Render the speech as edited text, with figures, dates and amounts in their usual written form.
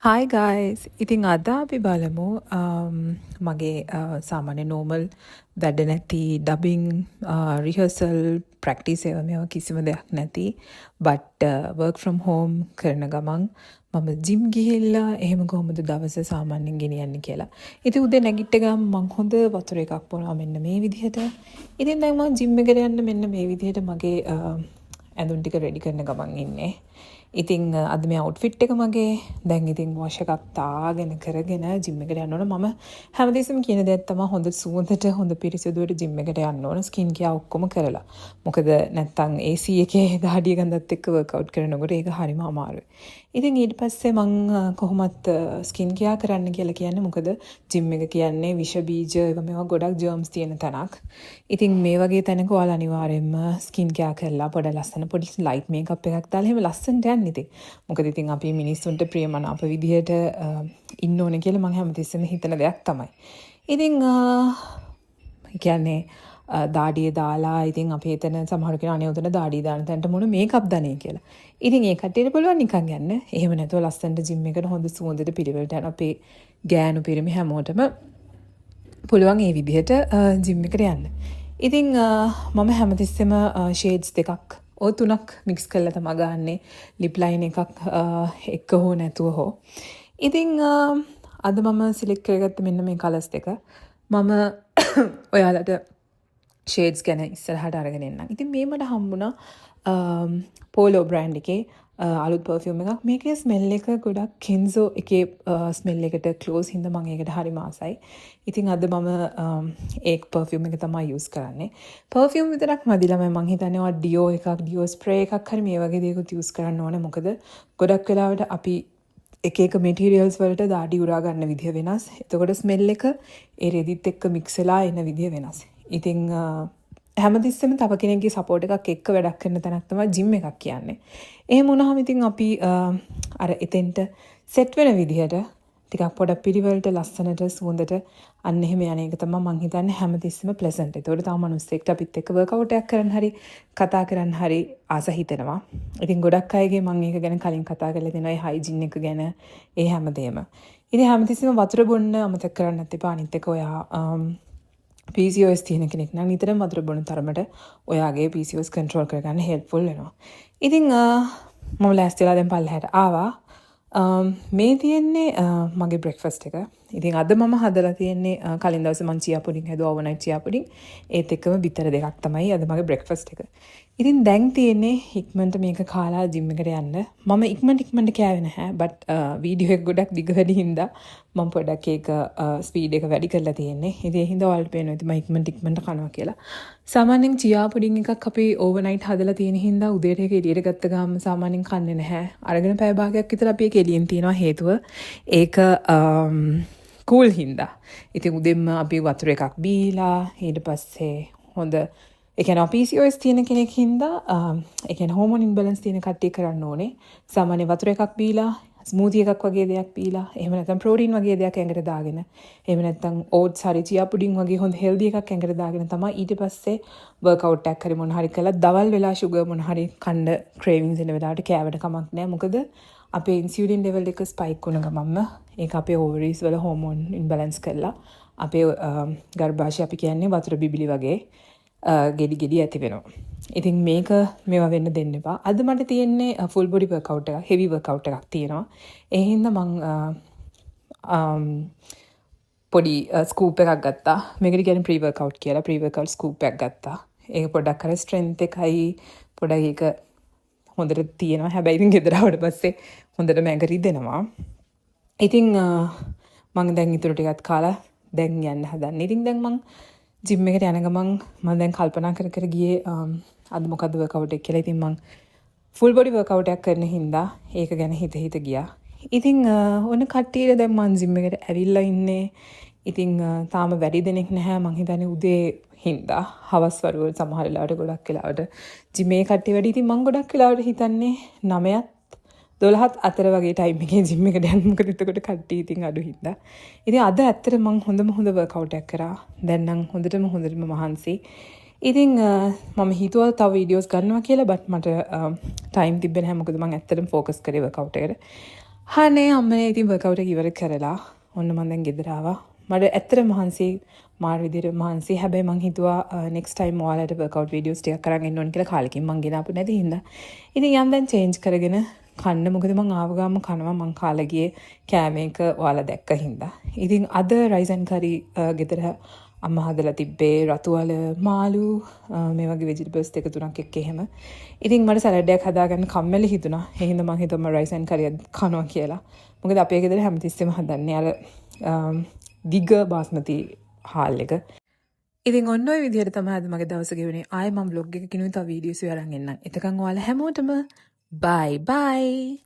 Hi guys. ඉතින් අද අපි බලමු මගේ සාමාන්‍ය normal වැඩ නැති dubbing rehearsal practice ඒවා මේවා කිසිම දෙයක් නැති but work from home කරන ගමන් මම gym ගිහිල්ලා එහෙම කොහොමද දවස සාමාන්‍යයෙන් ගෙනියන්නේ කියලා. ඉතින් උදේ නැගිට ගමන් මං හොඳ වතුර එකක් බොනවා මෙන්න මේ විදිහට. ඉතින් දැන් මම gym එකට යන්න මෙන්න මේ විදිහට මගේ ඇඳුම් ටික රෙඩි කරන ගමන් ඉන්නේ. ඉතින් අද මේ අවුට්ෆිට් එක මගේ දැන් ඉතින් වොෂ් එකක් තාගෙන කරගෙන ජිම් එකට යන්න ඕන. මම හැමදෙස්සම කියන දේක් තමයි හොඳ සුවඳට හොඳ පිරිසිදුවට ජිම් එකට යන්න ඕන ස්කින් කෙයාර් ඔක්කොම කරලා. මොකද නැත්තම් AC එකේ දහඩිය ගඳත් එක්ක වර්ක්අවුට් කරනකොට ඒක හරිම අමාරුයි. ඉතින් ඊට පස්සේ මං කොහොමත් ස්කින් කෙයාර් කරන්න කියලා කියන්නේ මොකද ජිම් එක කියන්නේ විෂ බීජ ඒවා මේවා ගොඩක් ජර්ම්ස් තියෙන තැනක්. ඉතින් මේ වගේ තැනක ඔයාලා අනිවාර්යයෙන්ම ස්කින් කෙයාර් කරලා පොඩ ලස්සන පොඩි ලයිට් මේකප් එකක් දාලා එහෙම ලස්සනට යන්න ඉතින්. මොකද ඉතින් අපි මිනිස්සුන්ට ප්‍රියමනාප විදිහට ඉන්න ඕනේ කියලා මම හැමතිස්සෙම හිතන දෙයක් තමයි. ඉතින් කියන්නේ දාඩිය දාලා ඉතින් අපි එතන සමහර කෙනා අනේ උතන දාඩිය දාන තැනට මොන මේකප් දානේ කියලා. ඉතින් ඒ කට්ටියට පුළුවන් නිකන් යන්න. එහෙම නැතුව ලස්සනට ජිම් එකට හොඳ සුවඳට පිළිවෙලට යන අපේ ගෑනු පිරිමි හැමෝටම පුළුවන් ඒ විදිහට ජිම් එකට යන්න. ඉතින් මම හැමතිස්සෙම ෂේඩ්ස් දෙකක් තුනක් මික්ස් කරලා තමයි ගන්නෙ. ලිප් ලයින් එකක් එක්ක හෝ නැතුව හෝ. ඉතින් අද මම සිලෙක්ට් කරගත්ත මෙන්න මේ කලර්ස් දෙක. මම ඔයාලට ෂේඩ්ස් ගැන ඉස්සරහට අරගෙන එන්නම්. ඉතින් මේ මට හම්බුණා පෝලෝ බ්‍රෑන්ඩ් එකේ අලුත් පර්ෆියුම් එකක්. මේකේ ස්මෙල් එක ගොඩක් කෙන්සෝ එකේ ස්මෙල් එකට ක්ලෝස් හින්දා මම ඒකට හරිම ආසයි. ඉතින් අද මම ඒ පර්ෆියුම් එක තමයි යූස් කරන්නේ. පර්ෆියුම් විතරක් මදිලා මම හිතන්නේ ඔය ඩියෝ එකක් ඩියෝ ස්ප්‍රේ එකක් හරි මේ වගේ දේකුත් යූස් කරන්න ඕනේ. මොකද ගොඩක් වෙලාවට අපි එක මැටීරියල්ස් වලට දාඩි උරා ගන්න විදිහ වෙනස්. එතකොට ස්මෙල් එක ඒ රෙදිත් එක්ක මික්ස් වෙලා එන විදිහ වෙනස්. ඉතින් හැමතිස්සෙම තව කෙනෙක්ගේ සපෝට් එකක් එක්ක වැඩක් කරන තැනක් තමයි ජිම් එකක් කියන්නේ. එහෙම වුණාම ඉතින් අපි අර එතෙන්ට සෙට් වෙන විදිහට ටිකක් පොඩක් පිළිවෙලට ලස්සනට සුවඳට අන්න එහෙම යන එක තමයි මං හිතන්නේ හැමතිස්සෙම ප්ලෙසන්ට්. ඒතකොට තව මිනිස්සෙක්ට අපිත් එක්ක වර්ක්අවුට් එකක් කරන්න හරි කතා කරන්න හරි ආස හිතෙනවා. ඉතින් ගොඩක් අයගේ මං ඒක ගැන කලින් කතා කරලා දෙනවා ඒ හයිජීන් එක ගැන ඒ හැමදේම. ඉතින් හැමතිස්සෙම වතුර බොන්න අමතක කරන්නත් එපා. අනිත් එක ඔයා PCOS තියෙන කෙනෙක් නම් නිතරම වතුර බොන තරමට ඔයාගේ PCOS කන්ට්‍රෝල් කරගන්න හෙල්ප්ෆුල් වෙනවා. ඉතින් මම ලෑස්තිලා දැන් පල්ලෙහාට ආවා. මේ තියෙන්නේ මගේ බ්‍රෙක්ෆාස්ට් එක. ඉතින් අද මම හදලා තියෙන්නේ කලින් දවසේ මම චියා පුඩින් හැදුවා ඕවර්නයිට් චියා පුඩින්. ඒත් එක්කම බිත්තර දෙකක් තමයි අද මගේ බ්‍රෙක්ෆාස්ට් එක. ඉතින් දැන් තියෙන්නේ ඉක්මනට මේක කාලා ජිම් එකට යන්න. මම ඉක්මනට කෑවේ නැහැ. බට් වීඩියෝ එක ගොඩක් දිග වැඩි හින්දා මම පොඩක් ඒක ස්පීඩ් එක වැඩි කරලා තියෙන්නේ. ඉතින් ඒ හින්දා ඔයාලට පේනවා ඉතින් මම ඉක්මනට කනවා කියලා. සාමාන්‍යයෙන් චියා පුඩින් එකක් අපි ඕවර්නයිට් හදලා තියෙන හින්දා උදේට ඒක එළියට ගත්ත ගාම සාමාන්‍යයෙන් කන්නේ නැහැ. අරගෙන පැය භාගයක් විතර අපි ඒක එළියෙන් තියනවා හේතුව ඒක කූල් හින්දා. ඉතින් උදෙන්ම අපි වතුර එකක් බීලා ඊට පස්සේ හොඳ ඒ කියන්නේ PCOS තියෙන කෙනෙක් හින්දා ඒ කියන්නේ හෝමෝන් ඉම්බැලන්ස් තියෙන කට්ටිය කරන්න ඕනේ. සාමාන්‍ය වතුර එකක් බීලා ස්මූති එකක් වගේ දෙයක් බීලා එහෙම නැත්නම් ප්‍රෝටීන් වගේ දෙයක් ඇඟට දාගෙන එහෙම නැත්නම් ඕට්ස් හරි චියා පුඩින් වගේ හොඳ හෙල්දි එකක් ඇඟට දාගෙන තමයි ඊට පස්සේ වර්ක්අවුට් එකක් හරි මොන හරි කළා දවල් වෙලා ෂුගර් මොන හරි කන්න ක්‍රේවින්ග්ස් එන වෙලාවට කෑවට කමක් නැහැ. මොකද අපේ ඉන්සියුලින් ලෙවල් එක ස්පයික් වුණ ගමන්ම ඒක අපේ ඕවරිස් වල හෝමෝන් ඉම්බැලන්ස් කරලා අපේ ගර්භාෂය අපි කියන්නේ වතුර බිබිලි වගේ ගෙඩි ඇති වෙනවා. ඉතින් මේක මේවා වෙන්න දෙන්න එපා. අද මට තියෙන්නේ ෆුල් බොඩි වර්ක්අවුට් එකක්, හෙවි වර්ක්අවුට් එකක් තියෙනවා. ඒ හින්දා මං පොඩි ස්කූප් එකක් ගත්තා. මේකට කියන්නේ ප්‍රී වර්ක්අවුට් කියලා. ප්‍රී වර්ක්අවුට් ස්කූප් එකක් ගත්තා. ඒක පොඩ්ඩක් අර ස්ට්‍රෙන්ත් එකයි පොඩ්ඩක් ඒක හොඳට තියෙනවා. හැබැයි ඉතින් ගෙදර ආවට පස්සේ හොඳට මැගරි දෙනවා. ඉතින් මං දැන් ඊටු ටිකක් කාලා දැන් යන්න හදන්නේ. ඉතින් දැන් මං ජිම් එකට යන ගමන් මම දැන් කල්පනා කර ගියේ අද මොකද්ද වර්ක්අවුට් එක කියලා. ඉතින් මං ෆුල් බොඩි වර්ක්අවුට් එකක් කරන හින්දා ඒක ගැන හිත ගියා. ඉතින් ඔන්න කට්ටියට දැන් මං ජිම් එකට ඇවිල්ලා ඉන්නේ. ඉතින් තාම වැඩි දෙනෙක් නැහැ. මං හිතන්නේ උදේ හින්දා හවස් වරුව සමහර වෙලාවට ගොඩක් වෙලාවට ජිම් එකේ කට්ටිය වැඩි. ඉතින් මං ගොඩක් වෙලාවට හිතන්නේ 9ත් 12ත් අතර වගේ ටයිම් එකේ ජිම් එකට යන්න. මොකද එතකොට කට්ටිය ඉතින් අඩු හින්දා. ඉතින් අද ඇත්තට මං හොඳ වර්ක්අවුට් එකක් කරා. දැන් නම් හොඳටම මහන්සි. ඉතින් මම හිතුවා තව වීඩියෝස් ගන්නවා කියලා බට් මට ටයිම් තිබ්බේ නැහැ. මොකද මං ඇත්තටම ફોකස් කරේ වර්ක්අවුට් එකට. හානේ අම්මනේ ඉතින් වර්කවුට් එක ඉවර කරලා ඔන්න මම දැන් ගෙදර ආවා. මට ඇත්තට මහන්සි මාර විදිහට මහන්සි. හැබැයි මං හිතුවා next time ඔයාලට වර්කවුට් වීඩියෝස් ටිකක් කරන් එන්න ඕන කියලා කාලෙකින් මං ගෙනාපු නැති හින්දා. ඉතින් යන් දැන් චේන්ජ් කරගෙන කන්න මොකද මං ආව ගාම කනවා මං කාලා ගියේ කෑම එක ඔයාලා දැක්ක හින්දා. ඉතින් අද රයිස් ඇන්ඩ් කරි ගෙදර අම්මා හදලා තිබ්බේ රතු වල මාළු මේ වගේ වෙජිටබල්ස් දෙක තුනක් එක්ක එහෙම. ඉතින් මට සලාඩ් එකක් හදාගන්න කම්මැලි හිතුණා. ඒ හින්දා මං හිතුවා මම රයිස් ඇන්ඩ් කරි කනවා කියලා. මොකද අපේ ගෙදර හැමතිස්සෙම හදන්නේ අර දිග බාස්මති හාල් එක. ඉතින් ඔන්න ඔය විදිහට තමයි අද මගේ දවස ගෙවුනේ. ආයෙ මම vlog එකකිනුයි තව වීඩියෝස් අරන් එන්නම්. එතකන් ඔයාලා හැමෝටම bye bye.